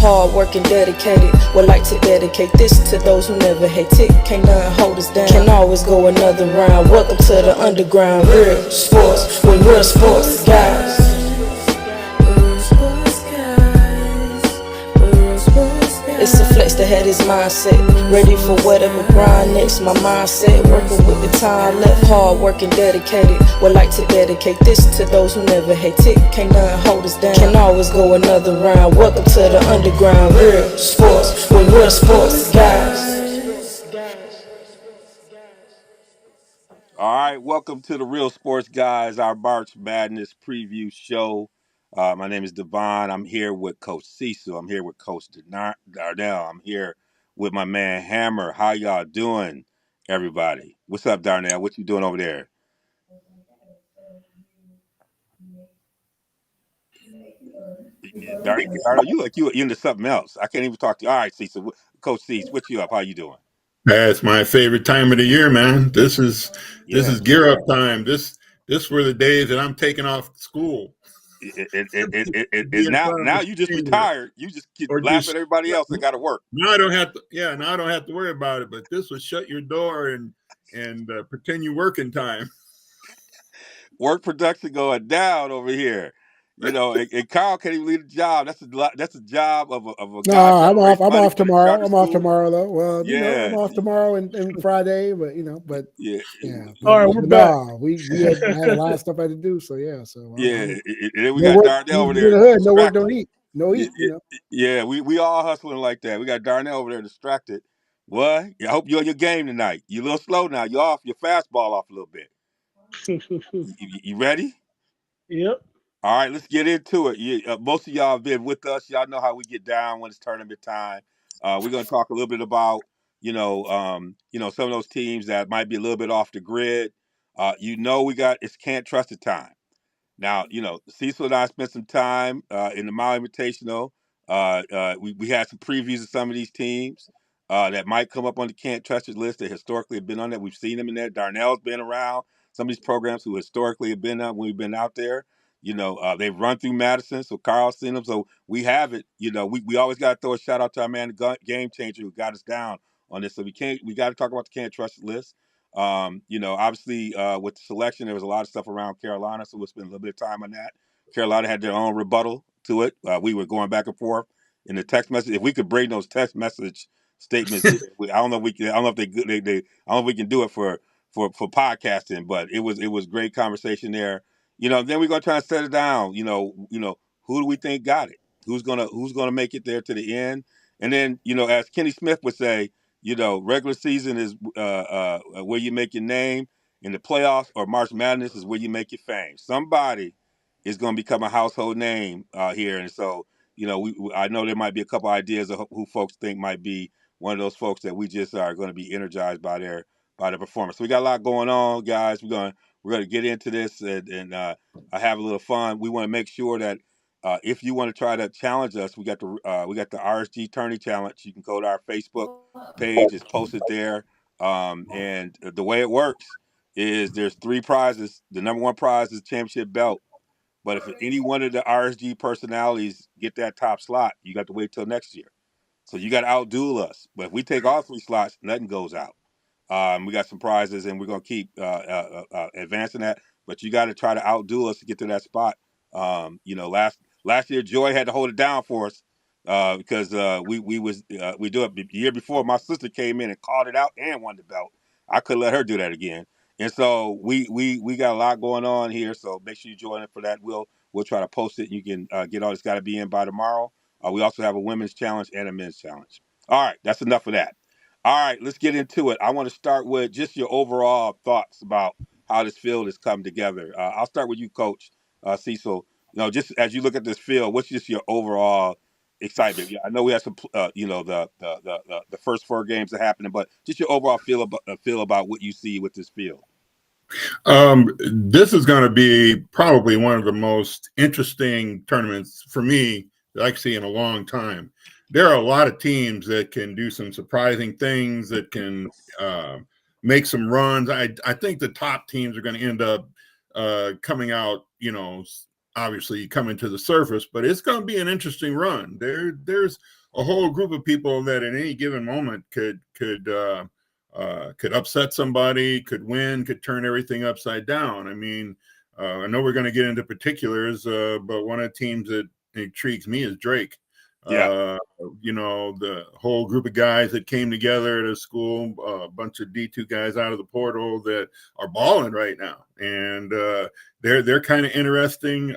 hard working, dedicated. Would like to dedicate this to those who never hate it. Can't nothing hold us down, can always go another round. Welcome to the underground, real sports with real sports guys. It's a flex that had his mindset, ready for whatever grind next. My mindset, working with the time left, hard working, dedicated. Would like to dedicate this to those who never hate it. Can't nothing hold us down, can always go another round. Welcome to the underground, real sports with real sports guys. All right, welcome to the Real Sports Guys, our March Madness preview show. My name is Devon. I'm here with Coach Cecil. I'm here with Coach Darnell. I'm here with my man Hammer. How y'all doing, everybody? What's up, Darnell? What you doing over there? Darnell, you like you into something else. I can't even talk to you. All right, Cecil. Coach Cecil, what you up? How you doing? That's my favorite time of the year, man. This Yeah. is gear up time. This were the days that I'm taking off school. It Be in now front of now the you just screen retired. You just or laugh at just everybody else that got to work. now I don't have to. Yeah, now I don't have to worry about it. But this was shut your door and pretend you working time. Work production going down over here. And Carl can't even leave the job. That's a job of a No, guy trying I'm to off. raise I'm money off for his tomorrow. charter I'm off school. tomorrow though. Well, I'm Yeah, off tomorrow and Friday, but yeah, yeah, All right, we're but back. no, we had a lot of stuff I had to do. So yeah, so yeah. I'm And then we no got work. Darnell over You in there the hood, no work, distracted. don't eat, no Yeah, eat. yeah, we all hustling like that. We got Darnell over there distracted. What? I hope you're on your game tonight. You're a little slow now. You're off your fastball off a little bit. You ready? Yep. All right, let's get into it. Most of y'all have been with us. Y'all know how we get down when it's tournament time. We're going to talk a little bit about, some of those teams that might be a little bit off the grid. We got it's can't trust the time. Now, Cecil and I spent some time in the Mile Invitational. We had some previews of some of these teams that might come up on the can't trust it list that historically have been on that. We've seen them in there. Darnell's been around some of these programs who historically have been up when we've been out there. They've run through Madison, so Carl's seen them. So we have it. We always got to throw a shout out to our man, the game changer, who got us down on this. So we got to talk about the can't trust it list. Obviously, with the selection, there was a lot of stuff around Carolina, so we'll spend a little bit of time on that. Carolina had their own rebuttal to it. We were going back and forth in the text message. If we could bring those text message statements, I don't know if we can. I don't know if they I don't know if we can do it for podcasting, but it was great conversation there. Then we're gonna try and set it down. Who do we think got it? Who's gonna make it there to the end? And then, as Kenny Smith would say, regular season is where you make your name. In the playoffs or March Madness is where you make your fame. Somebody is going to become a household name here, and so I know there might be a couple ideas of who folks think might be one of those folks that we just are going to be energized by their performance. So we got a lot going on, guys. We're going to get into this and have a little fun. We want to make sure that if you want to try to challenge us, we got the RSG Tourney challenge. You can go to our Facebook page; it's posted there. And the way it works is there's three prizes. The number one prize is a championship belt. But if any one of the RSG personalities get that top slot, you got to wait till next year. So you got to outduel us. But if we take all three slots, nothing goes out. We got some prizes, and we're gonna keep advancing that. But you got to try to outdo us to get to that spot. Last year, Joy had to hold it down for us because we do it the year before. My sister came in and called it out and won the belt. I couldn't let her do that again. And so we got a lot going on here. So make sure you join in for that. We'll try to post it. You can get all. It's got to be in by tomorrow. We also have a women's challenge and a men's challenge. All right, that's enough of that. All right, let's get into it. I want to start with just your overall thoughts about how this field has come together. I'll start with you, Coach Cecil. Just as you look at this field, what's just your overall excitement? Yeah, I know we had some, the first four games that happening, but just your overall feel about what you see with this field. This is going to be probably one of the most interesting tournaments for me that I see in a long time. There are a lot of teams that can do some surprising things, that can make some runs. I think the top teams are going to end up coming out, obviously coming to the surface, but it's going to be an interesting run. There's a whole group of people that at any given moment could upset somebody, could win, could turn everything upside down. I mean, I know we're going to get into particulars, but one of the teams that intrigues me is Drake. Yeah. The whole group of guys that came together at a school, a bunch of D2 guys out of the portal that are balling right now, and they're kind of interesting.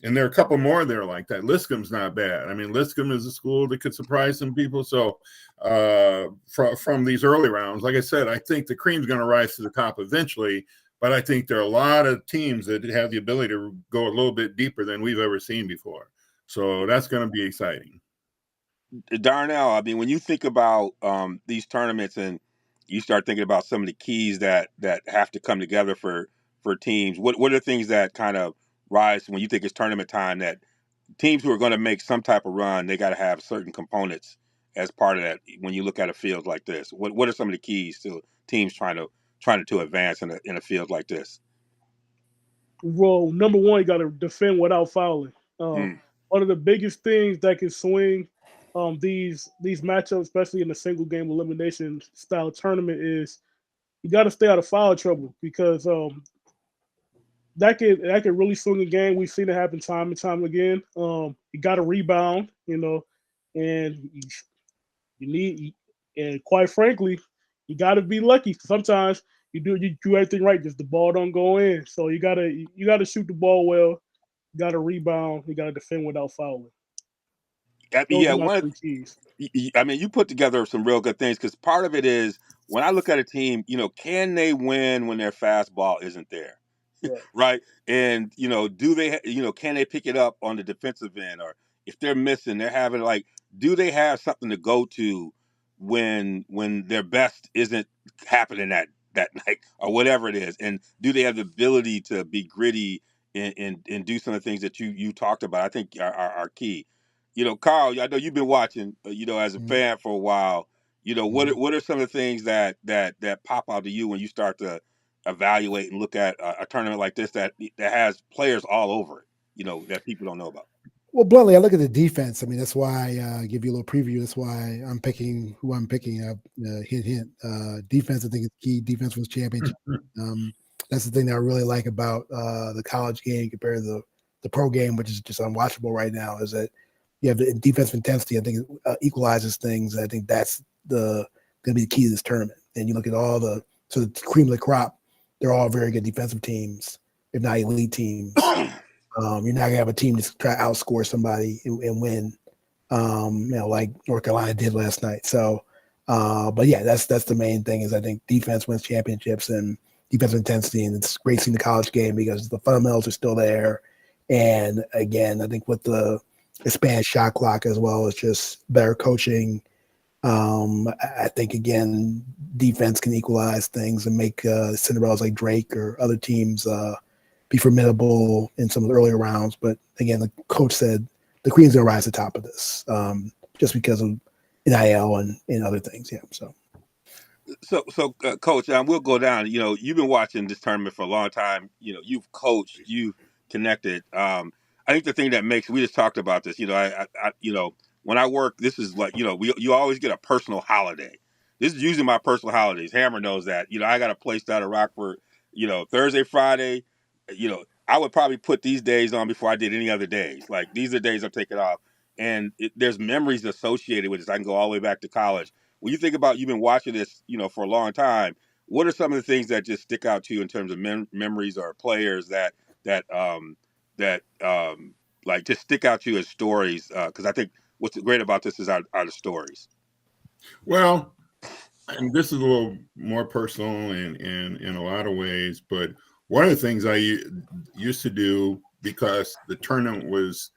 And there are a couple more there like that. Lipscomb's not bad. I mean, Lipscomb is a school that could surprise some people. So from these early rounds, like I said, I think the cream's going to rise to the top eventually. But I think there are a lot of teams that have the ability to go a little bit deeper than we've ever seen before. So that's going to be exciting. Darnell, I mean, when you think about these tournaments and you start thinking about some of the keys that have to come together for teams, what are things that kind of rise when you think it's tournament time, that teams who are going to make some type of run, they got to have certain components as part of that when you look at a field like this? What are some of the keys to teams trying to advance in a field like this? Well, number one, you got to defend without fouling. Mm. One of the biggest things that can swing these matchups, especially in the single game elimination style tournament, is you got to stay out of foul trouble, because that could really swing a game. We've seen it happen time and time again. You got to rebound, and and quite frankly, you got to be lucky. Sometimes you do everything right, just the ball don't go in. So you gotta shoot the ball well. You got to rebound. You got to defend without fouling. Those Yeah, are my three keys. I mean, you put together some real good things, because part of it is when I look at a team, can they win when their fastball isn't there? Right. Right. And, do they, can they pick it up on the defensive end? Or if they're missing, they're having do they have something to go to when their best isn't happening that night or whatever it is? And do they have the ability to be gritty and do some of the things that you talked about? I think are key. Carl, I know you've been watching, as a fan for a while. What are some of the things that pop out to you when you start to evaluate and look at a tournament like this that has players all over it, that people don't know about? Well, bluntly, I look at the defense. I mean, that's why I give you a little preview. That's why I'm picking who I'm picking. Hint. Defense, I think, is key. Defense wins championship. That's the thing that I really like about the college game compared to the pro game, which is just unwatchable right now, is that you have the defensive intensity. I think equalizes things. I think that's going to be the key to this tournament. And you look at all the cream of the crop. They're all very good defensive teams, if not elite teams. You're not gonna have a team that's try to outscore somebody and win, like North Carolina did last night. So, but yeah, that's the main thing, is I think defense wins championships and defensive intensity, and it's great seeing the college game because the fundamentals are still there. And again, I think with the expanded shot clock, as well as just better coaching, I think again defense can equalize things and make Cinderellas like Drake or other teams be formidable in some of the earlier rounds. But again, the coach said the Queen's gonna rise to the top of this, just because of NIL and other things. Yeah. So, Coach, we'll go down. You've been watching this tournament for a long time. You've coached, you've connected. I think the thing that we just talked about this. When I work, this is like, you always get a personal holiday. This is usually my personal holidays. Hammer knows that. I got a place down in Rockford. Thursday, Friday. I would probably put these days on before I did any other days. Like, these are days I'm taking off, and there's memories associated with this. I can go all the way back to college. When you think about, you've been watching this, for a long time, what are some of the things that just stick out to you in terms of memories or players that just stick out to you as stories? Because I think what's great about this are the stories. Well, and this is a little more personal in a lot of ways, but one of the things I used to do, because the tournament was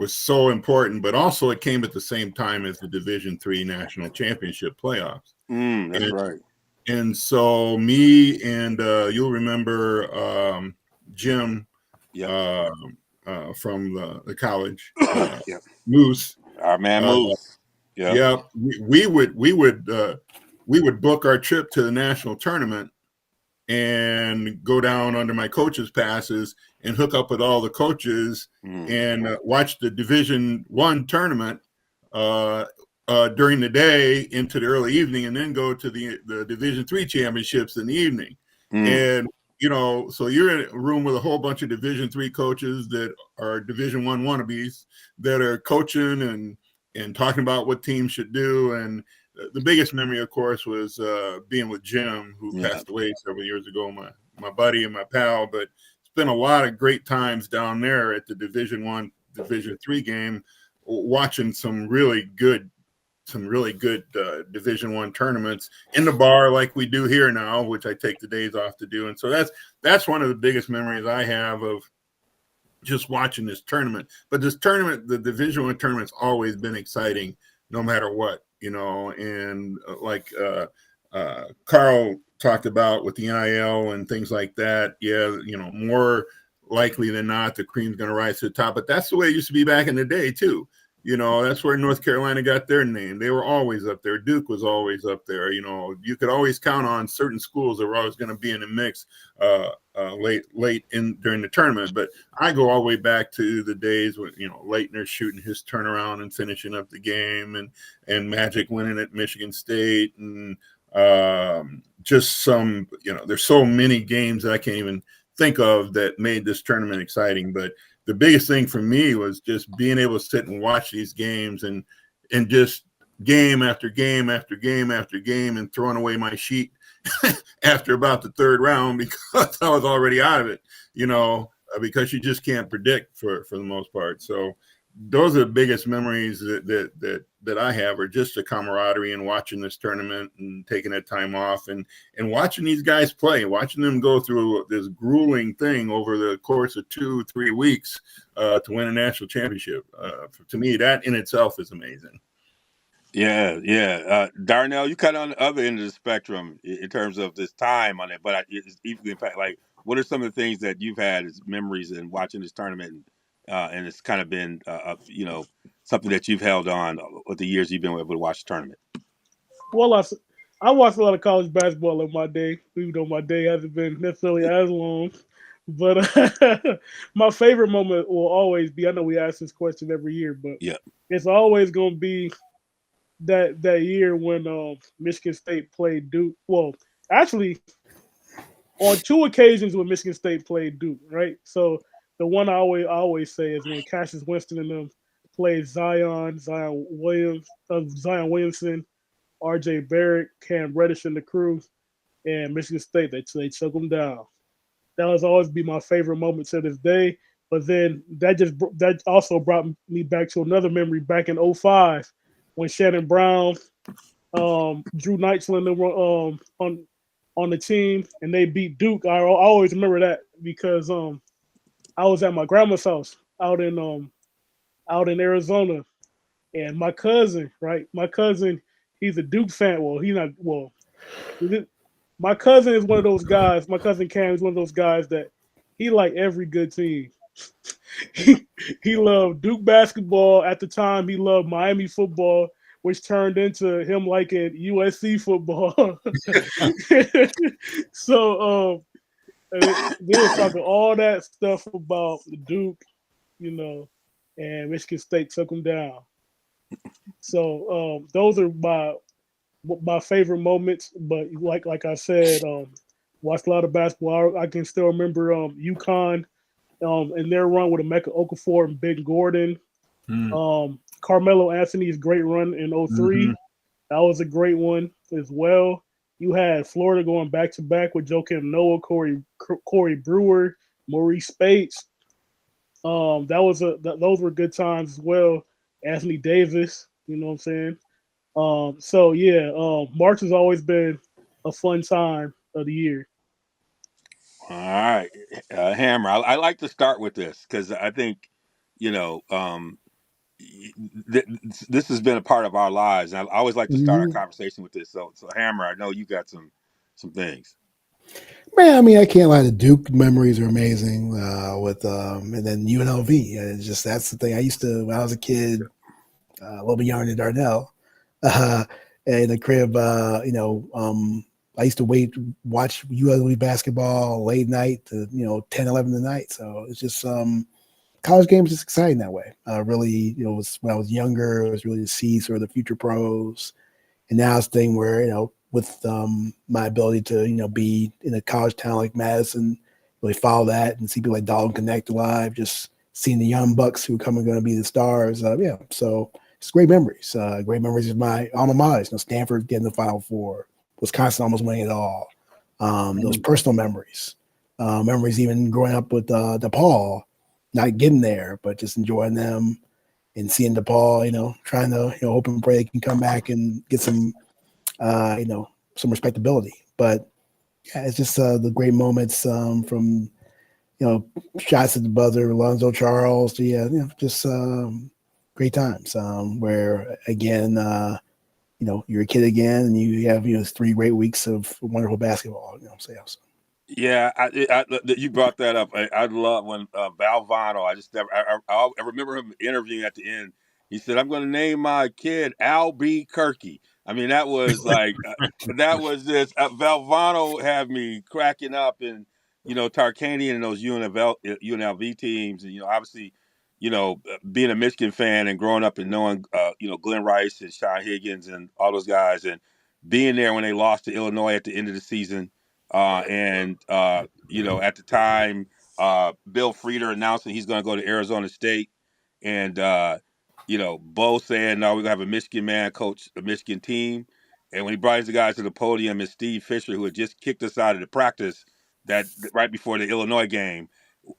so important, but also it came at the same time as the Division III National Championship playoffs. That's right. And so me and you'll remember Jim from the college, Moose, our man Moose. We would book our trip to the national tournament and go down under my coach's passes and hook up with all the coaches and watch the Division I tournament during the day into the early evening, and then go to the Division III championships in the evening. And so you're in a room with a whole bunch of Division III coaches that are Division I wannabes that are coaching and talking about what teams should do. And the biggest memory, of course, was being with Jim, who passed away several years ago, my buddy and my pal. But it's been a lot of great times down there at the Division I, Division III game, watching some really good Division I tournaments in the bar like we do here now, which I take the days off to do. And so that's one of the biggest memories I have of just watching this tournament. But this tournament, the Division I tournament's always been exciting no matter what, and like Carl talked about with the NIL and things like that. Yeah, more likely than not, the cream's going to rise to the top. But that's the way it used to be back in the day too. That's where North Carolina got their name. They were always up there. Duke was always up there. You could always count on certain schools that were always going to be in the mix late in during the tournament. But I go all the way back to the days when Leitner shooting his turnaround and finishing up the game, and Magic winning at Michigan State, and just some. There's so many games that I can't even think of that made this tournament exciting. But the biggest thing for me was just being able to sit and watch these games and just game after game after game after game, and throwing away my sheet after about the third round because I was already out of it, because you just can't predict for the most part. So those are the biggest memories that I have, are just the camaraderie and watching this tournament and taking that time off and watching these guys play, watching them go through this grueling thing over the course of 2-3 weeks to win a national championship. To me, that in itself is amazing. Yeah. Darnell, you kind of on the other end of the spectrum in terms of this time on it, but it's equally impact. Like, what are some of the things that you've had as memories in watching this tournament? And it's kind of been, something that you've held on with the years you've been able to watch the tournament. Well, I watched a lot of college basketball in my day, even though my day hasn't been necessarily as long. But my favorite moment will always be, I know we ask this question every year, but it's always going to be that year when Michigan State played Duke. Well, actually, on 2 occasions when Michigan State played Duke, right? So the one I always say is when Cassius Winston and them played Zion Williamson, R.J. Barrett, Cam Reddish, and the crew, and Michigan State. They took them down. That will always be my favorite moment to this day. But then that also brought me back to another memory back in 2005 when Shannon Brown, Drew Neitzel on the team, and they beat Duke. I always remember that because I was at my grandma's house out in Arizona, and my cousin, he's a Duke fan. Well, he's not. Well, my cousin is one of those guys. My cousin Cam is one of those guys that he liked every good team. He loved Duke basketball at the time. He loved Miami football, which turned into him liking USC football. So they were talking all that stuff about Duke, and Michigan State took them down. So those are my favorite moments. But like I said, watched a lot of basketball. I can still remember UConn in their run with Emeka Okafor and Ben Gordon. Carmelo Anthony's great run in 2003. That was a great one as well. You had Florida going back-to-back with Joakim Noah, Corey Brewer, Maurice Spates. Those were good times as well. Anthony Davis, you know what I'm saying? March has always been a fun time of the year. All right, Hammer. I like to start with this because I think, this has been a part of our lives. And I always like to start a conversation with this. So Hammer, I know you got some things. Man, I mean, I can't lie. The Duke memories are amazing. And then UNLV. It's just that's the thing. I used to when I was a kid, a little bit younger than Darnell, in the crib. I used to watch ULV basketball late night to 10, 11 at night. So it's just college games is exciting that way. Really, when I was younger, it was really to see sort of the future pros, and now it's a thing where with my ability to be in a college town like Madison, really follow that and see people like Dalton Connect live, just seeing the young bucks who are going to be the stars. So it's great memories. Great memories of my alma mater. Stanford getting the Final Four, Wisconsin almost winning it all. Those personal memories, memories even growing up with DePaul, not getting there, but just enjoying them and seeing DePaul, trying to hope and pray they can come back and get some some respectability. But yeah, it's just the great moments from shots at the buzzer, Lonzo Charles, to just great times where again you're a kid again and you have 3 great weeks of wonderful basketball. So. Yeah, you brought that up. I love when Valvano. I just never. I remember him interviewing at the end. He said, "I'm going to name my kid Albuquerque." I mean, that was like that was just Valvano had me cracking up, and Tarkanian and those UNLV teams, and obviously, being a Michigan fan and growing up and knowing Glenn Rice and Sean Higgins and all those guys, and being there when they lost to Illinois at the end of the season. At the time, Bill Frieder announcing he's going to go to Arizona State, and Bo saying, "No, we're gonna have a Michigan man coach a Michigan team." And when he brought the guys to the podium, it's Steve Fisher, who had just kicked us out of the practice that right before the Illinois game,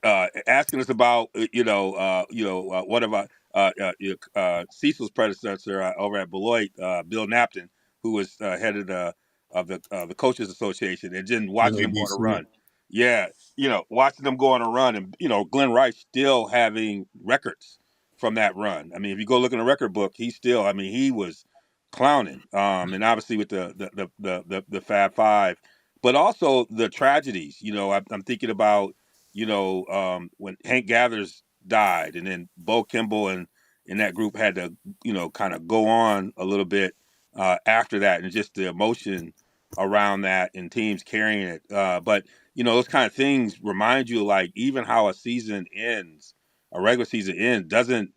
asking us about one of Cecil's predecessor over at Beloit, Bill Napton, who was head of the coaches association, and then watching them go on a run. Yeah, watching them go on a run, and Glenn Rice still having records from that run. I mean, if you go look in the record book, he was clowning. And obviously with the Fab Five, but also the tragedies. I'm thinking about when Hank Gathers died, and then Bo Kimball and that group had to kind of go on a little bit after that, and just the emotion around that and teams carrying it. But those kind of things remind you, like, even how a season ends, a regular season ends, doesn't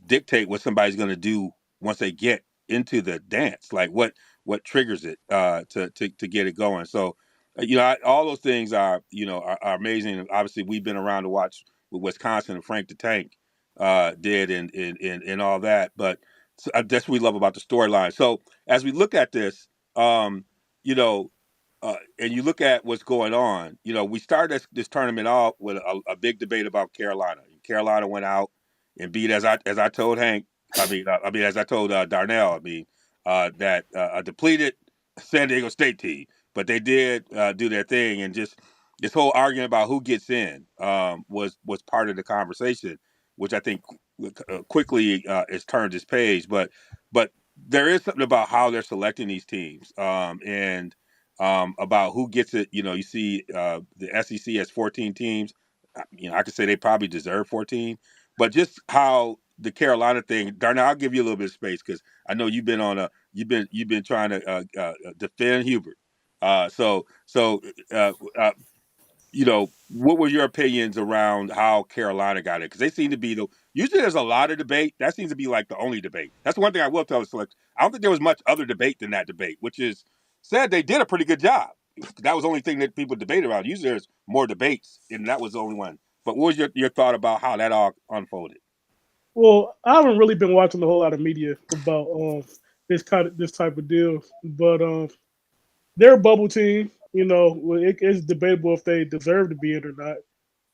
dictate what somebody's going to do once they get into the dance. Like what triggers it to get it going. So all those things are amazing. And obviously, we've been around to watch with Wisconsin and Frank the Tank did and all that. But that's what we love about the storyline. So as we look at this, and you look at what's going on, we started this tournament off with a big debate about Carolina. Carolina went out and beat, as I told Hank, as I told Darnell, that a depleted San Diego State team, but they did do their thing, and just this whole argument about who gets in was part of the conversation, which I think quickly has turned this page. But there is something about how they're selecting these teams, and about who gets it. You see the SEC has 14 teams. I could say they probably deserve 14, but just how the Carolina thing, Darnell, I'll give you a little bit of space because I know you've been trying to defend Hubert. What were your opinions around how Carolina got it? Because they seem to be usually there's a lot of debate. That seems to be like the only debate. That's one thing I will tell the select. I don't think there was much other debate than that debate, which is said they did a pretty good job. That was the only thing that people debate about. Usually there's more debates, and that was the only one. But what was your thought about how that all unfolded? Well, I haven't really been watching a whole lot of media about this type of deal, but they're a bubble team. It's debatable if they deserve to be in or not.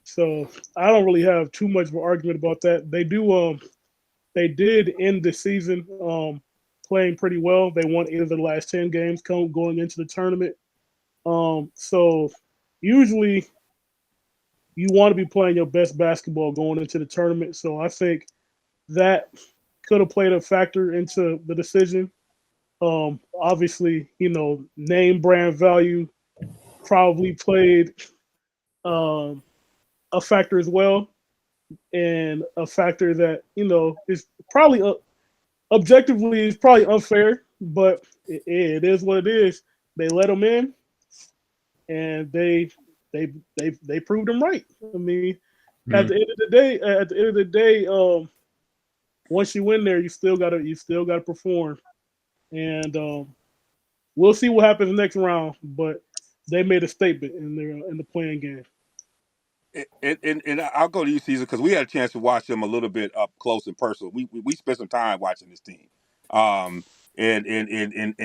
So I don't really have too much of an argument about that. They did end the season playing pretty well. They won 8 of their last 10 games going into the tournament. So usually you want to be playing your best basketball going into the tournament. So I think that could have played a factor into the decision. Obviously, name brand value probably played a factor as well, and a factor that is probably objectively is probably unfair, but it is what it is. They let them in, and they proved them right. I mean, Mhm. at the end of the day, once you win there, you still gotta perform, and we'll see what happens next round. But they made a statement in the playing game. And I'll go to you, Caesar, because we had a chance to watch them a little bit up close and personal. We spent some time watching this team, and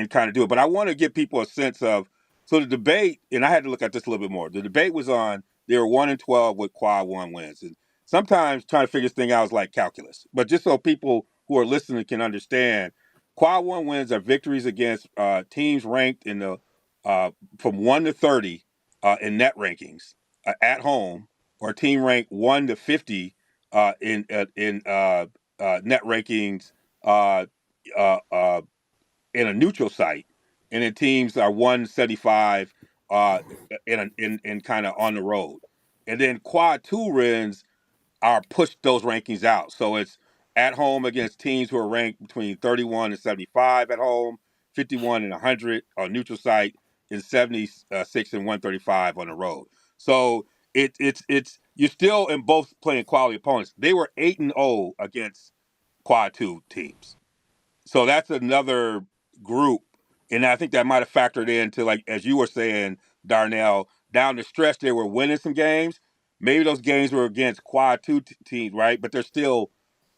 kind of do it. But I want to give people a sense of the debate, and I had to look at this a little bit more. The debate was on they were 1-12 with quad one wins, and sometimes trying to figure this thing out is like calculus. But just so people who are listening can understand, quad one wins are victories against teams ranked in the from 1 to 30 in net rankings at home, or a team ranked 1 to 50 in net rankings uh, uh, uh, in a neutral site, and then teams are 175 in kind of on the road, and then quad two wins are pushed those rankings out. So it's at home against teams who are ranked between 31 and 75 at home, 51 and 100 on neutral site, and 76 and 135 on the road. So it's you're still in both playing quality opponents. They were 8-0 against quad two teams. So that's another group. And I think that might have factored into, like, as you were saying, Darnell, down the stretch, they were winning some games. Maybe those games were against quad two teams, right? But they're still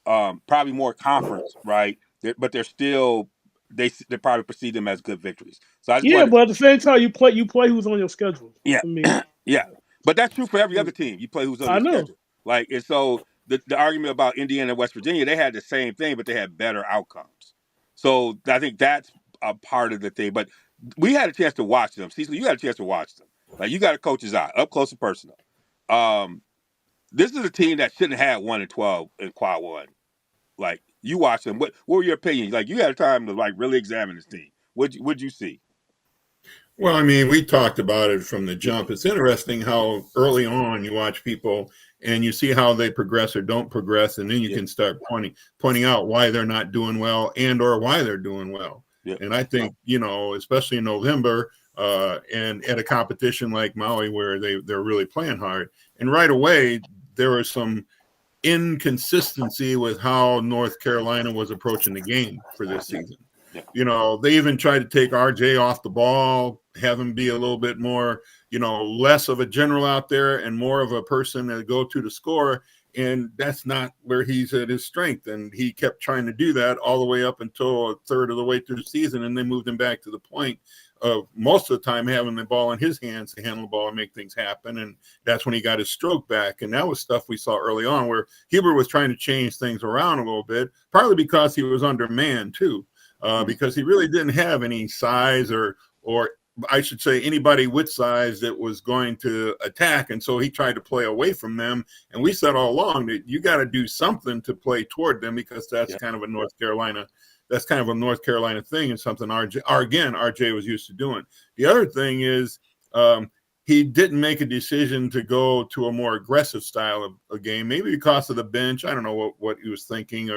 probably more conference, right? But they're still, they probably perceive them as good victories. So I just Yeah, wanted, but at the same time, you play who's on your schedule. yeah, I mean, yeah. But that's true for every other team. You play who's on I your know. schedule. Like, and so the argument about Indiana and West Virginia, they had the same thing, but they had better outcomes. So I think that's a part of the thing. But we had a chance to watch them. Cecil, you had a chance to watch them. Like, you got a coach's eye, up close and personal. This is a team that shouldn't have 1-12 in quad one. Like, you watch them. What were your opinions? Like, you had time to like really examine this team. What'd you see? Well, I mean, we talked about it from the jump. It's interesting how early on you watch people and you see how they progress or don't progress, and then you Yeah. can start pointing out why they're not doing well and or why they're doing well. Yeah. And I think, especially in November, and at a competition like Maui where they're really playing hard, and right away there was some inconsistency with how North Carolina was approaching the game for this season. Yeah. They even tried to take RJ off the ball, have him be a little bit more, less of a general out there and more of a person that go to the score. And that's not where he's at his strength. And he kept trying to do that all the way up until a third of the way through the season. And then moved him back to the point of most of the time having the ball in his hands to handle the ball and make things happen. And that's when he got his stroke back. And that was stuff we saw early on where Huber was trying to change things around a little bit, partly because he was undermanned too, because he really didn't have any size or I should say anybody with size that was going to attack. And so he tried to play away from them. And we said all along that you got to do something to play toward them, because that's kind of a North Carolina thing, and something RJ was used to doing. The other thing is he didn't make a decision to go to a more aggressive style of a game, maybe because of the bench. I don't know what he was thinking,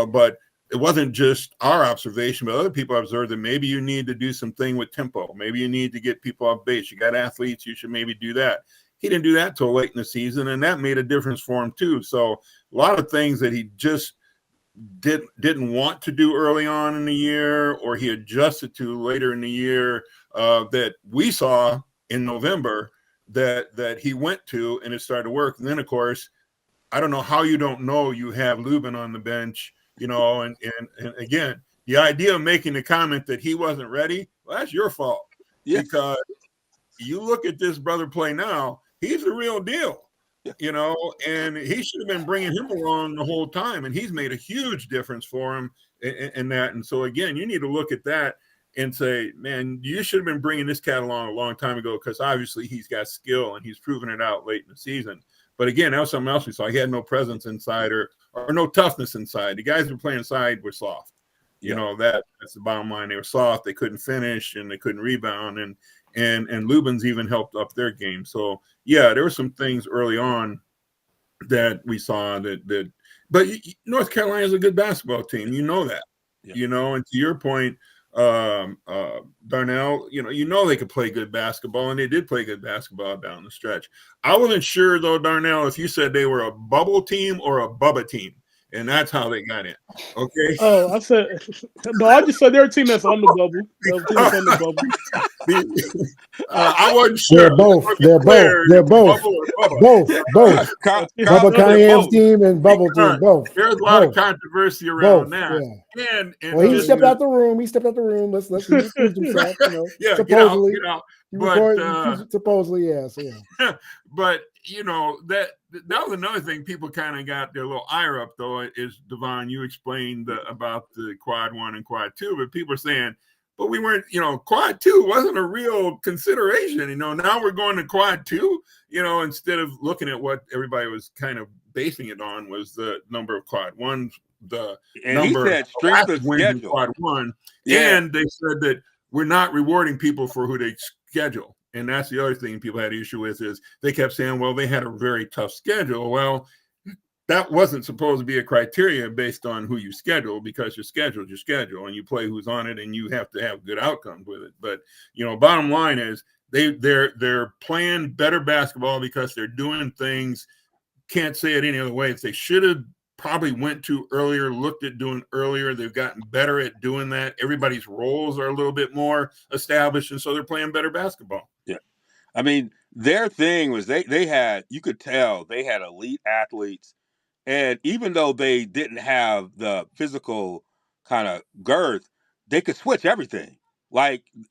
but it wasn't just our observation, but other people observed that maybe you need to do something with tempo. Maybe you need to get people off base. You got athletes, you should maybe do that. He didn't do that till late in the season, and that made a difference for him too. So a lot of things that he just didn't want to do early on in the year, or he adjusted to later in the year, that we saw in November that he went to, and it started to work. And then, of course, I don't know how you don't know you have Lubin on the bench, and again, the idea of making the comment that he wasn't ready, well, that's your fault. Yes. Because you look at this brother play now, he's the real deal. And he should have been bringing him along the whole time. And he's made a huge difference for him in that. And so, again, you need to look at that and say, man, you should have been bringing this cat along a long time ago, because obviously he's got skill and he's proven it out late in the season. But again, that was something else we saw. He had no presence inside or no toughness inside. The guys who were playing inside were soft. That's the bottom line. They were soft. They couldn't finish and they couldn't rebound. And Lubin's even helped up their game. So yeah, there were some things early on that we saw but North Carolina is a good basketball team. That, and to your point, Darnell, they could play good basketball, and they did play good basketball down the stretch. I wasn't sure though, Darnell, if you said they were a bubble team or a Bubba team, and that's how they got in. Okay. Oh, I said no. I just said they're a team that's on the bubble. They're a team that's on the bubble. I wasn't sure. They're both. They're both. They're both. Both. Bubba Cunningham's team and Bubble team. Both. There's a lot of controversy around that. Yeah. And well, he stepped out the room. Let's excuse himself. Yeah, supposedly, get out. But supposedly, yes. Yeah. But that was another thing people kind of got their little ire up though. Is Devon, you explained about the quad 1 and quad 2, but people are saying, but we weren't, quad 2 wasn't a real consideration. Now we're going to quad 2, instead of looking at what everybody was kind of basing it on was the number of quad 1s, the number of strength of wins in quad 1. Yeah. And they said that we're not rewarding people for who they schedule. And that's the other thing people had issue with is they kept saying, well, they had a very tough schedule. Well, that wasn't supposed to be a criteria based on who you schedule, because your schedule and you play who's on it, and you have to have good outcomes with it. But bottom line is they're playing better basketball because they're doing things. Can't say it any other way. If they should have probably went to earlier, looked at doing earlier, they've gotten better at doing that. Everybody's roles are a little bit more established, and so they're playing better basketball. Yeah, I mean, their thing was they had, you could tell they had elite athletes. And even though they didn't have the physical kind of girth, they could switch everything.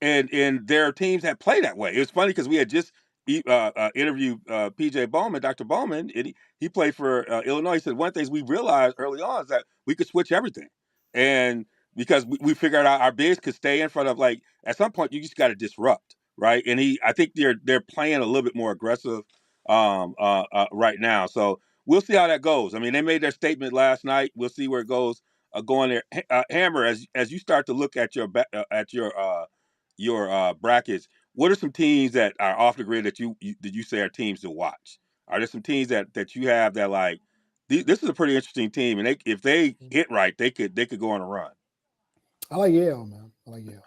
And their teams had played that way. It was funny because we had just interviewed PJ Bowman, Dr. Bowman. And he played for Illinois. He said one of the things we realized early on is that we could switch everything. And because we figured out our bigs could stay in front of, at some point, you just got to disrupt, right? And I think they're playing a little bit more aggressive right now. So we'll see how that goes. I mean, they made their statement last night. We'll see where it goes going there. Hammer, as you start to look at your brackets, what are some teams that are off the grid that you say are teams to watch? Are there some teams that you have that this is a pretty interesting team, and if they hit right, they could go on a run? I like Yale, man. I like Yale.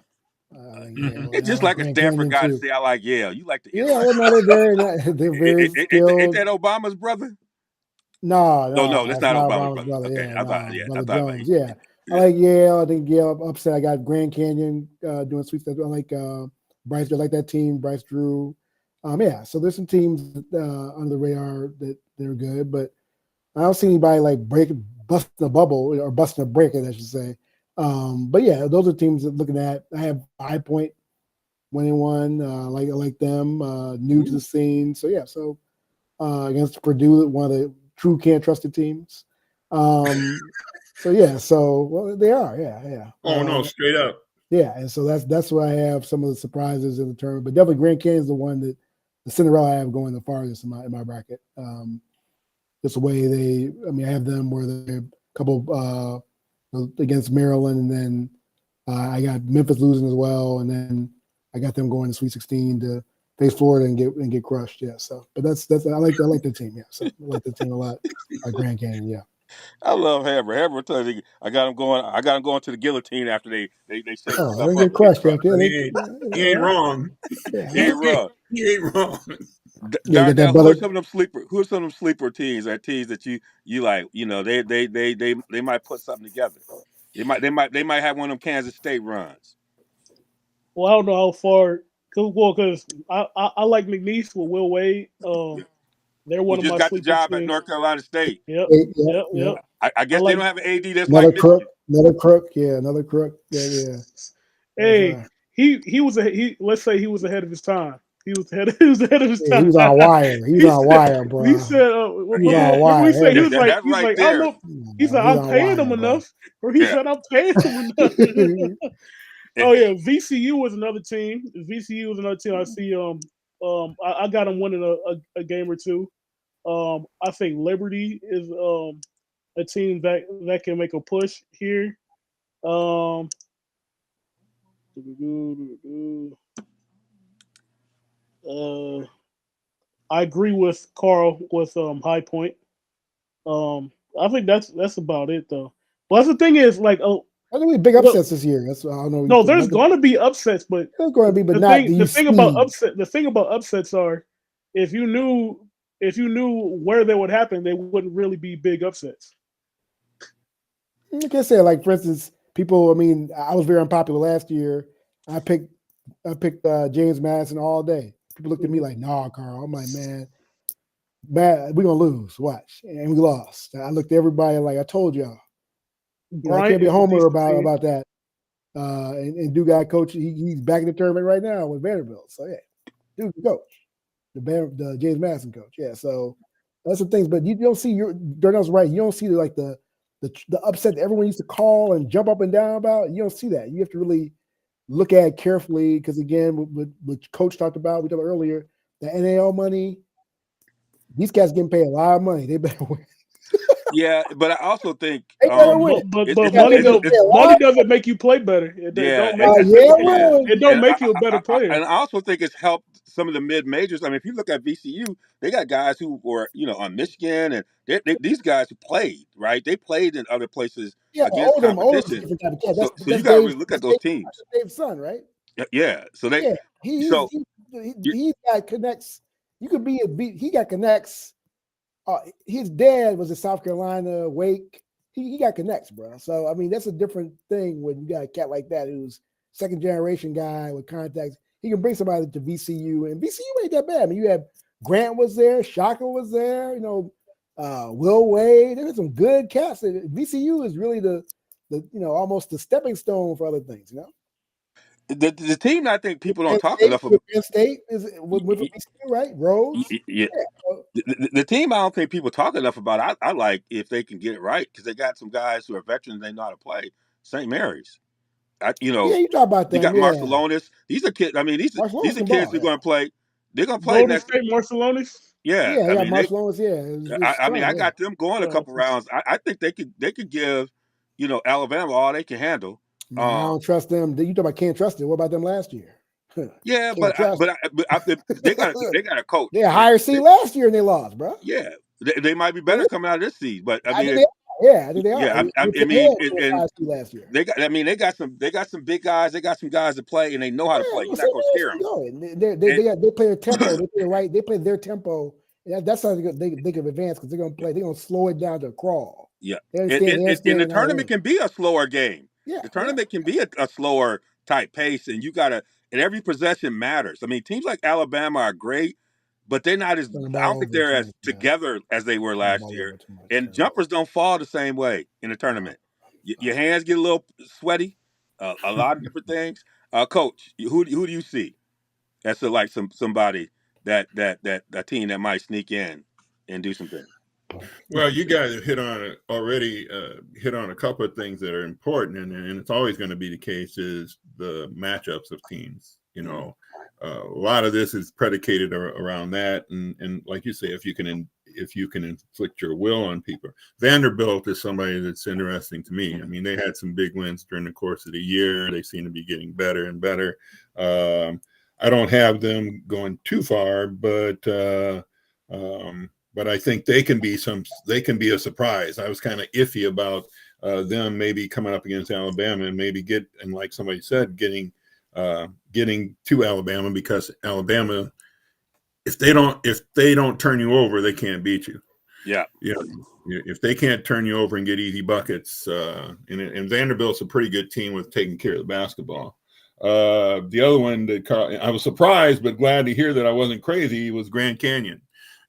It's just like a Stanford guy to say, I like Yale. You like the they're very skilled. Ain't that Obama's brother? No, that's not Obama's brother. Okay, Brother Jones. Yeah. I like Yale. I think Yale upset. I got Grand Canyon doing sweet stuff. I like Bryce. I like that team. Bryce Drew. So there's some teams under the radar that they're good, but I don't see anybody busting the bubble or busting a break, I should say. But yeah, those are teams that looking at. I have 5 Point winning one. I like them. New to the scene. So yeah. So against Purdue, one of the true can't trusted teams. So yeah. So they are. Yeah. Oh no, straight up. Yeah, and so that's where I have some of the surprises in the tournament. But definitely Grand Canyon is the one that the Cinderella I have going the farthest in my bracket. Just the way I have them where they're a couple against Maryland, and then I got Memphis losing as well, and then I got them going to Sweet 16 to face Florida and get crushed. Yeah, so but that's I like the team. Yeah, so I like the team a lot. Grand Canyon, yeah. I love Hammer. Hammer tells you I got him going to the guillotine after they set stuff up. Get crushed. He ain't wrong. Yeah. He ain't wrong. Who are some of them sleeper teams? Are teams that you like? They might put something together. They might have one of them Kansas State runs. Well, I don't know how far. Because I like McNeese with Will Wade. They're one of my just got the job teams. at North Carolina State. Yep. I guess they don't have an AD that's another like crook. Another crook. Yeah, another crook. Yeah. Hey, he was let's say he was ahead of his time. He was ahead of his time. He was on wire. He was on wire, bro. He said, wire. He said, he's like, I'm paying him enough. Or he said, I'm paying him enough. Oh yeah, VCU was another team. I see. I got them winning a game or two. I think Liberty is a team that can make a push here. I agree with Carl with High Point. I think that's about it though. But the thing is, I think we big upsets this year. That's I don't know. No, there's going to be upsets, but there's going to be, but the not thing, these. the thing about upsets are, if you knew where they would happen, they wouldn't really be big upsets. I can say, like for instance, people. I mean, I was very unpopular last year. I picked James Madison all day. People looked at me like, "Nah, Carl." I'm like, "Man, we're gonna lose. Watch," and we lost. I looked at everybody like, "I told y'all." I can't be a homer about that. And dude got coach. He's back in the tournament right now with Vanderbilt. So yeah, dude, coach, the James Madison coach. Yeah, so that's the things. But you don't see Darnell's right. You don't see the upset that everyone used to call and jump up and down about. You don't see that. You have to really look at it carefully because again, what Coach talked about, we talked about earlier, the NAL money. These guys getting paid a lot of money. They better win. Yeah, but I also think but money doesn't make you play better. It don't make it don't make you a better player. And I also think it's helped some of the mid majors. I mean, if you look at VCU, they got guys who were on Michigan, and these guys who played right. They played in other places against competition. So you got to really look at those teams. Dave's son, right? Yeah. So he got connects. You could be he got connects. His dad was in South Carolina, Wake. He got connects, bro. So I mean, that's a different thing when you got a cat like that who's second generation guy with contacts. He can bring somebody to VCU, and VCU ain't that bad. I mean, you have Grant was there, Shaka was there, Will Wade. There's some good cats. VCU is really the almost the stepping stone for other things. The team I think people don't talk enough about. Penn State is with VCU, right? Rhodes. Yeah. The team I don't think people talk enough about. I like if they can get it right because they got some guys who are veterans. They know how to play. St. Mary's. You talk about them. You got Marcelonis. These are kids. I mean, these are kids who are going to play. They're going to play Golden State Marcelonis. Yeah, I mean, Marcelonis. I got them going a couple rounds. I think they could give Alabama all they can handle. Man, I don't trust them. You talk about can't trust it. What about them last year? Yeah, but they got a coach. They had a higher seed last year and they lost, bro. Yeah, they might be better coming out of this seed, but I mean, I think they are. Yeah, I mean, last year. they got some big guys. They got some guys to play, and they know how to play. You're not going to scare them. They play a tempo. They play right. They play their tempo. That's how they can advance because they're going to play. They're going to slow it down to a crawl. Yeah, and the tournament can be a slower game. Yeah, the tournament can be a slower type pace, and you got to. And every possession matters. I mean, teams like Alabama are great, but they're not as. I don't think they're as together as they were last year. And jumpers don't fall the same way in a tournament. Your hands get a little sweaty. A lot of different things. Coach, who do you see? That's like somebody that a team that might sneak in and do some things. Well, you guys have hit on it already. Hit on a couple of things that are important, and it's always going to be the case is the matchups of teams. A lot of this is predicated around that, and like you say, if you can inflict your will on people. Vanderbilt is somebody that's interesting to me. I mean, they had some big wins during the course of the year. They seem to be getting better and better. I don't have them going too far, but I think they can be a surprise. I was kind of iffy about them maybe coming up against Alabama and maybe like somebody said, getting to Alabama, because Alabama, if they don't turn you over, they can't beat you. Yeah. If they can't turn you over and get easy buckets, and Vanderbilt's a pretty good team with taking care of the basketball. The other one that I was surprised but glad to hear that I wasn't crazy was Grand Canyon.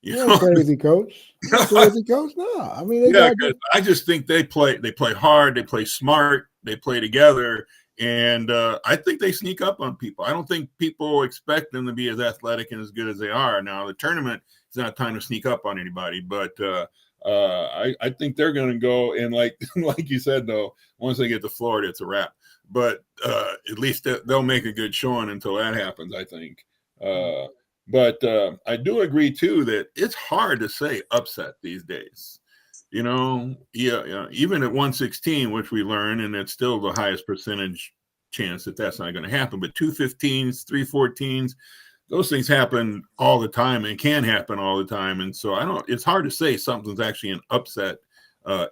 You're crazy, coach. Crazy, coach. No, I mean, I just think they play hard, they play smart, they play together, and I think they sneak up on people. I don't think people expect them to be as athletic and as good as they are. Now, the tournament is not time to sneak up on anybody, but I think they're going to go, and like you said, though, once they get to Florida, it's a wrap. But at least they'll make a good showing until that happens, I think. But I do agree, too, that it's hard to say upset these days. Even at 116, which we learn, and it's still the highest percentage chance that that's not going to happen. But 215s, 314s, those things happen all the time and can happen all the time. And so it's hard to say something's actually an upset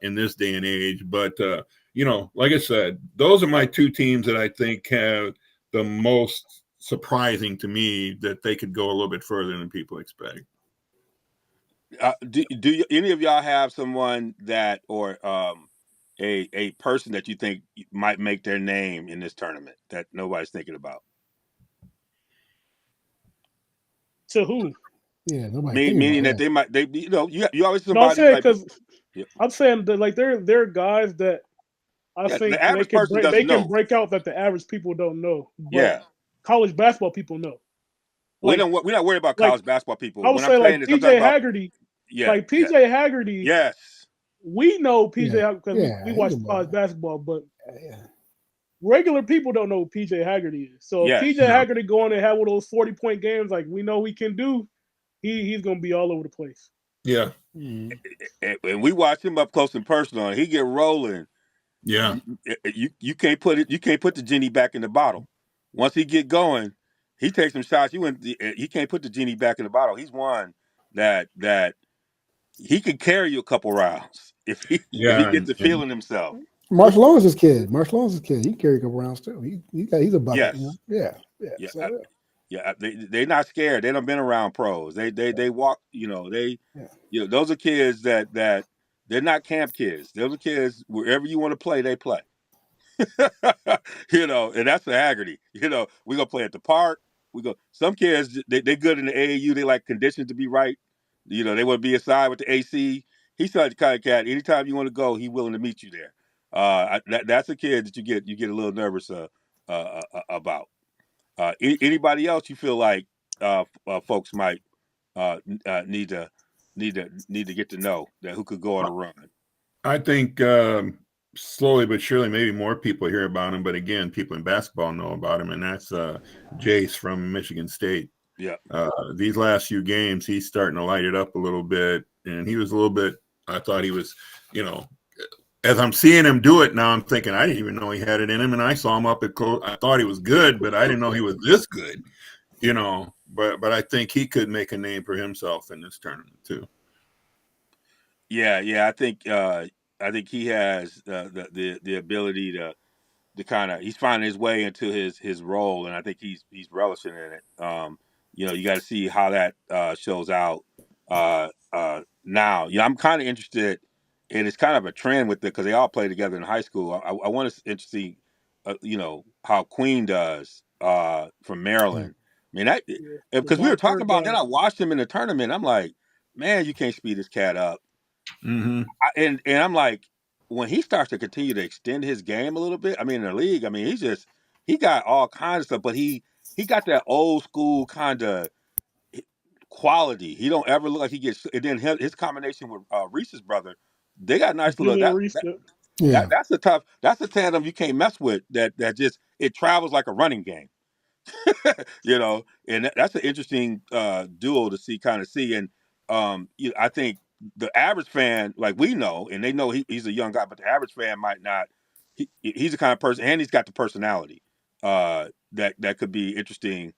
in this day and age. But, like I said, those are my two teams that I think have the most surprising to me that they could go a little bit further than people expect. Do any of y'all have someone that or a person that you think might make their name in this tournament that nobody's thinking about? To who? Yeah, nobody Meaning that you always No, I'm somebody saying like because yeah, I'm saying that like there are guys that I the think average person they doesn't can know. break out that the average people don't know, but Yeah, college basketball people know. we're Like not worried about like college basketball people. I would What I'm say saying like is I'm talking PJ about Haggerty, yeah, like yeah, PJ Haggerty. yes, We know PJ Yeah, because we yeah, watch he's a college ball. basketball, but Yeah. regular people don't know who PJ Haggerty is. So if yes. PJ Haggerty going and have one of those 40-point games like we know he can do, he's gonna be all over the place. Yeah. Mhm. And we watch him up close and personal, and he get rolling. Yeah. You can't put it. You can't put the genie back in the bottle. Once he get going, he takes some shots. He can't put the genie back in the bottle. He's one that he can carry you a couple rounds if he Yeah. gets to feeling himself. Marshall Lawrence's kid. Marshall Lawrence's kid. He can carry a couple rounds too. He's a bucket. Yes, Yeah, yeah. yeah, So They're not scared. They done been around pros. They walk. yeah. Those are kids that they're not camp kids. Those are kids wherever you want to play, they play. And that's the Haggerty. We gonna play at the park. We go. Some kids they good in the AAU. They like conditions to be right. They want to be inside with the AC. He's such the kind of cat. Anytime you want to go, he's willing to meet you there. That's a kid that you get a little nervous about. Anybody else you feel like folks might need to get to know that who could go on a run? I think slowly but surely, maybe more people hear about him. But again, people in basketball know about him, and that's Jace from Michigan State. Yeah. These last few games, he's starting to light it up a little bit, and he was a little bit. I thought he was, as I'm seeing him do it now, I'm thinking I didn't even know he had it in him, and I saw him up at close. I thought he was good, but I didn't know he was this good. But I think he could make a name for himself in this tournament too. Yeah. I think he has the ability to kind of he's finding his way into his role, and I think he's relishing in it. You got to see how that shows out now. I'm kind of interested, and it's kind of a trend with it because they all play together in high school. I want to interesting, how Queen does from Maryland. I mean, Yeah, because we were LeVon talking Turner about, then guy. I watched him in the tournament. I'm like, man, you can't speed this cat up. Mm-hmm. And I'm like, when he starts to continue to extend his game a little bit, I mean, in the league, I mean, he got all kinds of stuff, but he got that old school kind of quality. He don't ever look like he gets. And then his combination with Reese's brother, they got nice little Julian Reese. Yeah. that's a tandem you can't mess with. That just it travels like a running game. And that's an interesting duo to see. And I think the average fan, like we know, and they know he's a young guy, but the average fan might not. He's the kind of person, and he's got the personality that could be interesting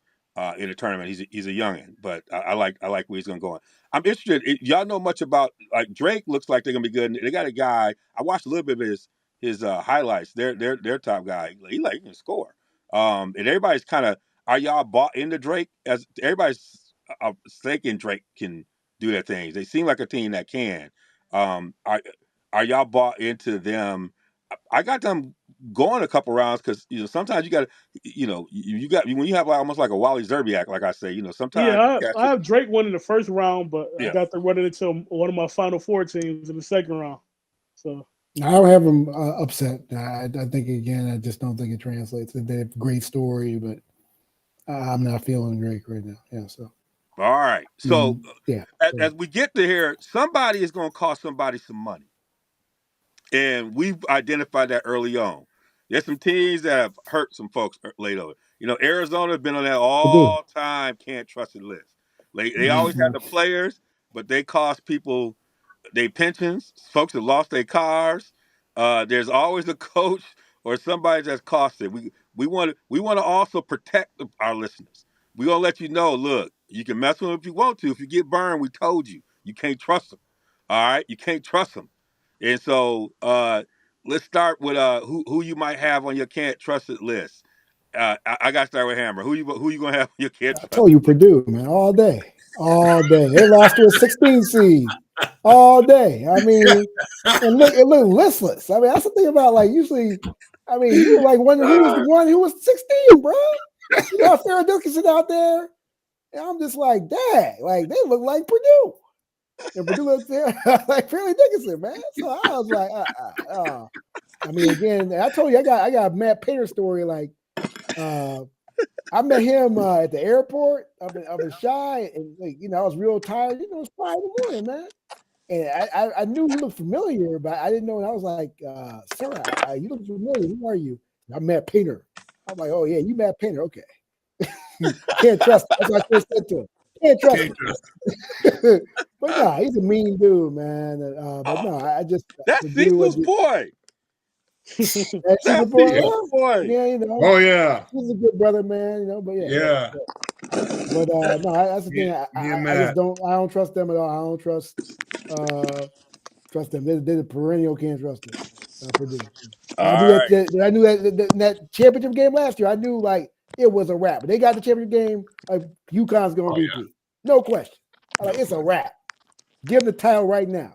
in a tournament. He's a youngin, but I like where he's gonna go. I'm interested. Y'all know much about like Drake? Looks like they're gonna be good. And they got a guy. I watched a little bit of his highlights. Their top guy. He can score. And everybody's kind of, are y'all bought into Drake? As everybody's thinking Drake can do their things. They seem like a team that can. Are y'all bought into them? I got them going a couple rounds because sometimes you got to you got when you have almost like a Wally Zerbiak, like I say, sometimes you Yeah, catch I it. have Drake winning the first round, but I Yeah. got to run it into one of my Final Four teams in the second round. So I don't have him upset. I think again, I just don't think it translates. They have a great story, but I'm not feeling Drake right now. Yeah, so All right. So yeah. as we get to here, somebody is going to cost somebody some money. And we've identified that early on. There's some teams that have hurt some folks late over. Arizona's been on that all-time can't trust it list. They always had the players, but they cost people their pensions. Folks have lost their cars. There's always a coach or somebody that's costed. We want to also protect our listeners. We're gonna let you know. Look, you can mess with them if you want to. If you get burned, we told you can't trust them. All right, you can't trust them. And so let's start with who you might have on your can't trust it list. I got to start with Hammer. Who you gonna have on your can't I trust told it you list? Purdue, man, all day, all day. They lost to a 16 seed all day. I mean, and it looked listless. I mean, that's the thing about like usually. I mean, you were like wondering who was the one who was 16, bro. You got Farrah Dickinson out there, and I'm just like, dang, like they look like Purdue. And Purdue looked there like Farrah Dickinson, man. So I was like, I mean, again, I told you I got a Matt Painter story. Like, I met him at the airport up in Shy, and like, I was real tired. It was 5 in the morning, man. And I knew he looked familiar, but I didn't know. And I was like, sir, you look familiar. Who are you? I'm Matt Painter. I'm like, oh yeah, you Matt Painter. Okay. Can't trust him. That's what I said to him. Can't trust him. But no, he's a mean dude, man. But no, I just That's Purdue. Cecil's boy. That's the That's boy. Cecil's boy. Yeah, Oh yeah, he's a good brother, man. But yeah. yeah. But no, that's the thing. Me and I just Matt. don't trust them at all. I don't trust them. They're the perennial can't trust them. Purdue. And I knew All right. I knew that championship game last year. I knew like it was a wrap. They got the championship game. Like UConn's going to repeat, no question. It's a wrap. Give them the title right now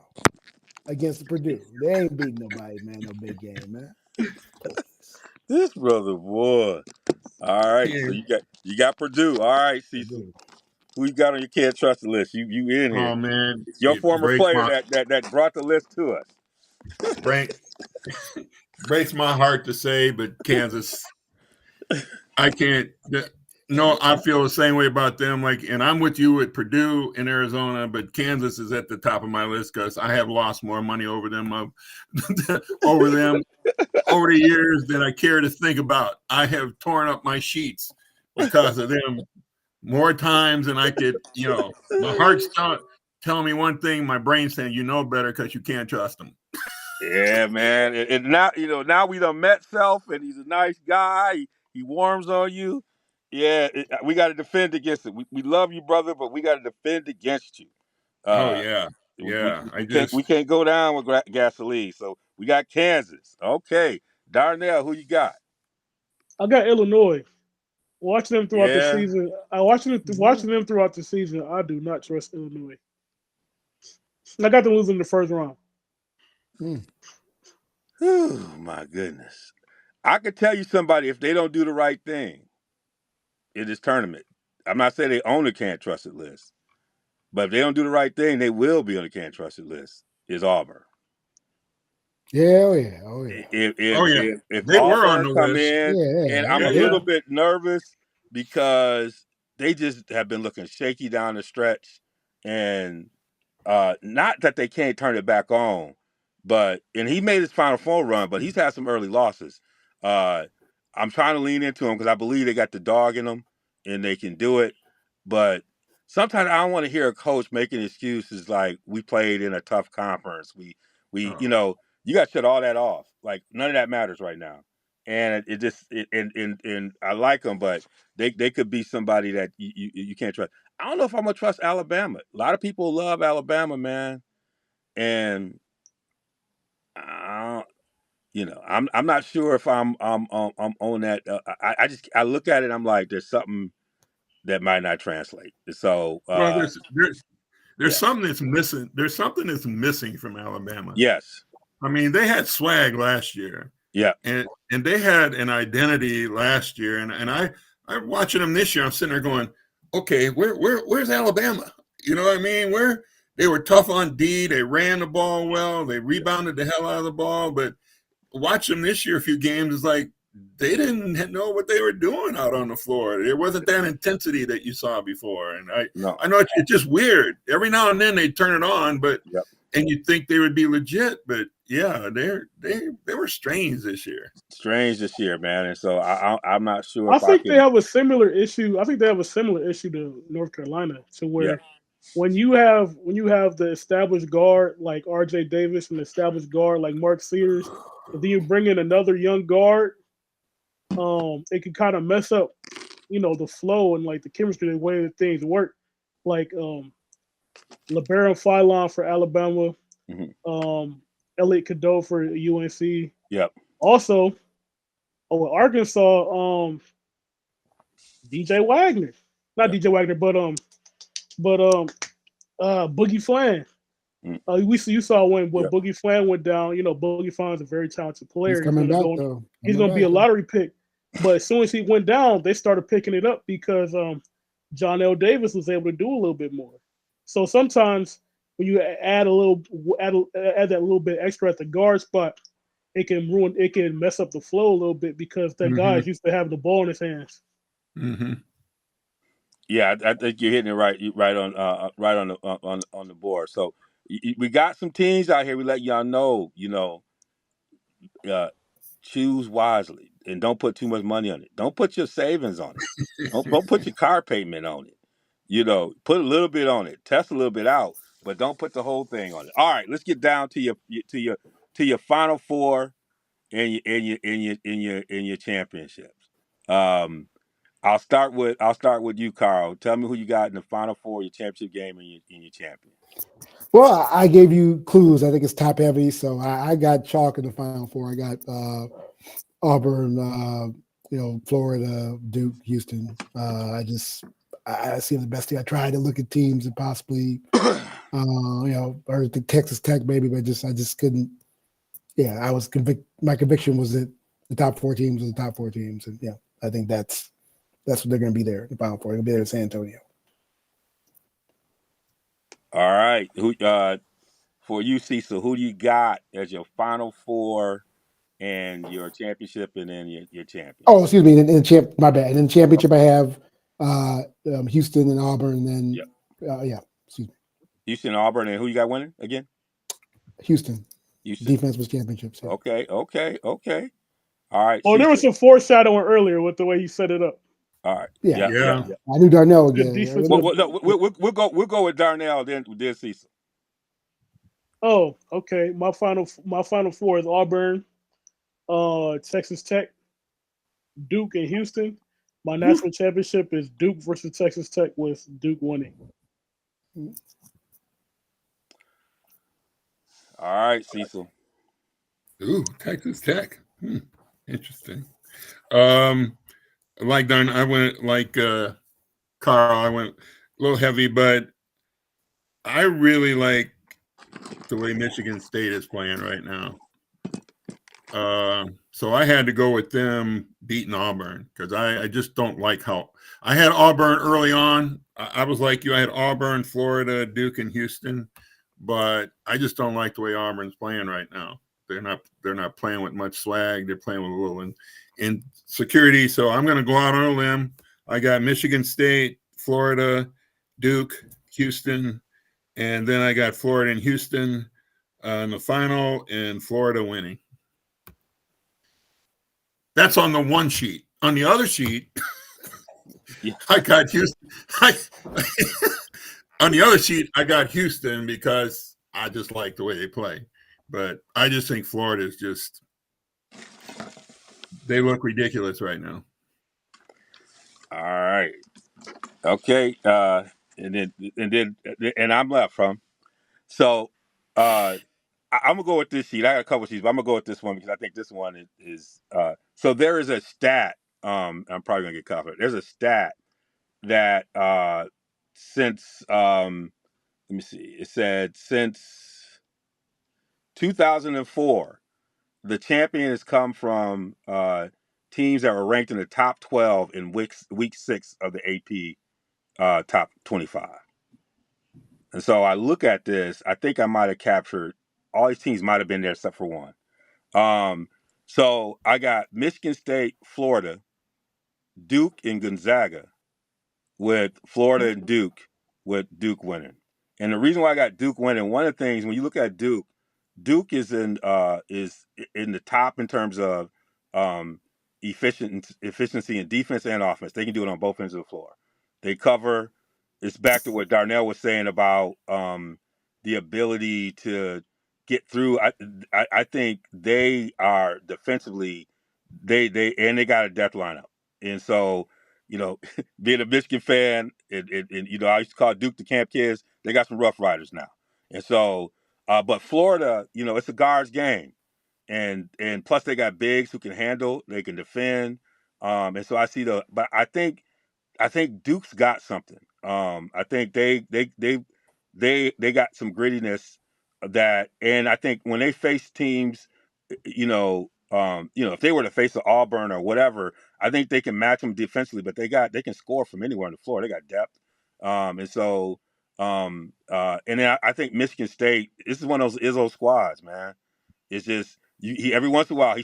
against Purdue. They ain't beating nobody, man. No big game, man. Please. This brother boy. All right. So you got Purdue. All right, Cecil. Purdue. Who you got on your can't trust the list? You in here. Oh man, It's your it former player that brought the list to us. breaks my heart to say, but Kansas. I can't. No, I feel the same way about them. Like, and I'm with you at Purdue in Arizona, but Kansas is at the top of my list because I have lost more money over them over the years than I care to think about. I have torn up my sheets because of them more times than I could. My heart's telling me one thing, my brain's saying better because you can't trust them. Yeah, man. And now now we done met Self, and he's a nice guy. He warms on you. Yeah, we got to defend against it. We love you, brother, but we got to defend against you. Oh Uh, yeah, we, yeah. we can't go down with gasoline. So we got Kansas. Okay, Darnell, who you got? I got Illinois. Watching them throughout the Yeah. season, watching them throughout the season, I do not trust Illinois. I got them losing the first round. Oh my goodness. I could tell you somebody if they don't do the right thing in this tournament. I'm not saying they own the can't trust it list, but if they don't do the right thing, they will be on the can't trust it list. Is Auburn. Yeah, oh yeah. If They were on Auburn the come list. in, and I'm a Yeah. little bit nervous because they just have been looking shaky down the stretch, and not that they can't turn it back on, and he made his Final Four run, but he's had some early losses. I'm trying to lean into him because I believe they got the dog in them and they can do it. But sometimes I don't want to hear a coach making excuses like we played in a tough conference. You got to shut all that off. Like none of that matters right now. And and I like them, but they could be somebody that you can't trust. I don't know if I'm gonna trust Alabama. A lot of people love Alabama, man, and I'm not sure if I'm on that. I look at it. I'm like, there's something that might not translate. So Well, there's yeah. something that's missing. There's something that's missing from Alabama. Yes. I mean, they had swag last year. Yeah. And they had an identity last year. And I'm watching them this year. I'm sitting there going, okay, where's Alabama? You know what I mean? They were tough on D. They ran the ball well. They rebounded the hell out of the ball. But watch them this year, a few games, is like they didn't know what they were doing out on the floor. There wasn't that intensity that you saw before. And I know it's just weird. Every now and then they turn it on, but and you think they would be legit, but yeah, they were strange this year. Strange this year, man. And so I'm not sure. I think they have a similar issue. I think they have a similar issue to North Carolina, to where when you have the established guard like R.J. Davis and the established guard like Mark Sears, and then you bring in another young guard, it can kind of mess up, the flow and like the chemistry, the way that things work. Like LeBaron Philon for Alabama, Elliot Cadeau for UNC. Yep. Also, with Arkansas, DJ Wagner, not Yep. DJ Wagner, but Boogie Flan. Mm. You saw when Yep. Boogie Flan went down. You know, Boogie Flan's a very talented player. He's coming back though. He's going to be a lottery pick. But as soon as he went down, they started picking it up because John L. Davis was able to do a little bit more. So sometimes when you add that little bit extra at the guard spot, it can mess up the flow a little bit because that guy is used to having the ball in his hands. Mm-hmm. Yeah, I think you're hitting it right on the board. So we got some teams out here. We let y'all know, choose wisely and don't put too much money on it. Don't put your savings on it. Don't put your car payment on it. Put a little bit on it. Test a little bit out, but don't put the whole thing on it. All right, let's get down to your Final Four and your championships. I'll start with you, Carl. Tell me who you got in the Final Four, your championship game, and your champion. Well, I gave you clues. I think it's top heavy, so I got chalk in the Final Four. I got Auburn, Florida, Duke, Houston. I see the best thing. I tried to look at teams and possibly, or the Texas Tech maybe, but I just couldn't. Yeah, I was convicted. My conviction was that the top four teams are the top four teams, and yeah, I think that's what they're going to be there. The Final Four, they're going to be there in San Antonio. All right, for you, Cecil, who do you got as your Final Four and your championship, and then your champion? Oh, excuse me. My bad. In the championship, I have Houston and Auburn, and then excuse me. Houston, Auburn, and who you got winning again? Houston. Defense was championships. Yeah. Okay. All right. Oh, there was some foreshadowing earlier with the way he set it up. All right. Yeah. I knew Darnell again. We'll go with Darnell, then Cecil. Oh, okay. My final four is Auburn, Texas Tech, Duke, and Houston. My national championship is Duke versus Texas Tech with Duke winning. All right, Cecil. Ooh, Texas Tech. Interesting. Like Darn, I went like Carl. I went a little heavy, but I really like the way Michigan State is playing right now. So I had to go with them beating Auburn because I just don't like how I had Auburn early on. I was like you. I had Auburn, Florida, Duke, and Houston, but I just don't like the way Auburn's playing right now. They're not playing with much swag. They're playing with a little insecurity. So I'm going to go out on a limb. I got Michigan State, Florida, Duke, Houston, and then I got Florida and Houston in the final, and Florida winning. That's on the one sheet. On the other sheet, I got Houston. On the other sheet, I got Houston because I just like the way they play. But I just think Florida is they look ridiculous right now. All right. Okay. And I'm left from. So I'm gonna go with this sheet. I got a couple sheets, but I'm gonna go with this one because I think this one is so there is a stat. I'm probably gonna get covered. There's a stat that since let me see, it said since 2004, the champion has come from teams that were ranked in the top 12 in week 6 of the AP top 25. And so I look at this, I think I might have captured all these teams might have been there except for one. So I got Michigan State, Florida, Duke, and Gonzaga, with Florida and Duke, with Duke winning. And the reason why I got Duke winning, one of the things when you look at Duke is in the top in terms of efficiency in defense and offense. They can do it on both ends of the floor. They cover. It's back to what Darnell was saying about the ability to get through. I think they are defensively. They got a depth lineup, and so being a Michigan fan, and I used to call Duke the Camp Kids. They got some Rough Riders now, and so But Florida, it's a guards game, and plus they got bigs who can handle, they can defend, and so but I think Duke's got something. I think they got some grittiness and I think when they face teams, if they were to face an Auburn or whatever, I think they can match them defensively. But they can score from anywhere on the floor. They got depth, and so and then I think Michigan State. This is one of those Izzo squads, man. It's just he every once in a while he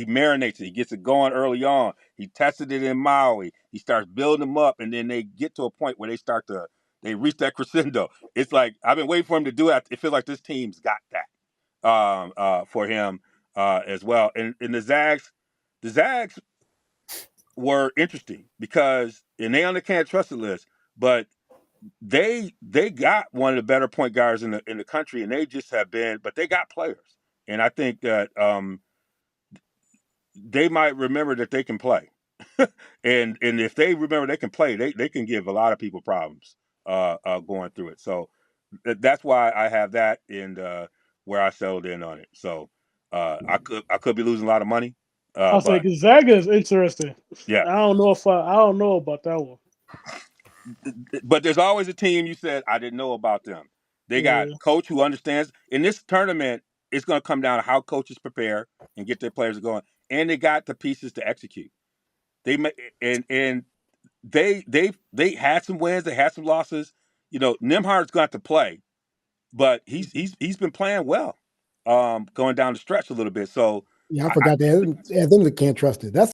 marinates it. He gets it going early on. He tested it in Maui. He starts building them up, and then they get to a point where they reach that crescendo. It's like I've been waiting for him to do it. It feels like this team's got that for him as well. And the Zags were interesting because and they on the can't trust the list, but they got one of the better point guards in the country, and they just have been. But they got players. And I think that they might remember that they can play, and if they remember they can play, they can give a lot of people problems going through it. So that's why I have that and where I settled in on it. So I could be losing a lot of money. I'll say But Gonzaga is interesting. yeah, I don't know about that one. But there's always a team you said I didn't know about them. They got Yeah. coach who understands. In this tournament, it's going to come down to how coaches prepare and get their players going, and they got the pieces to execute. They and they had some wins, they had some losses. Nimhard's going to play, but he's been playing well, going down the stretch a little bit. So Yeah, I forgot to add them to can't trust it. That's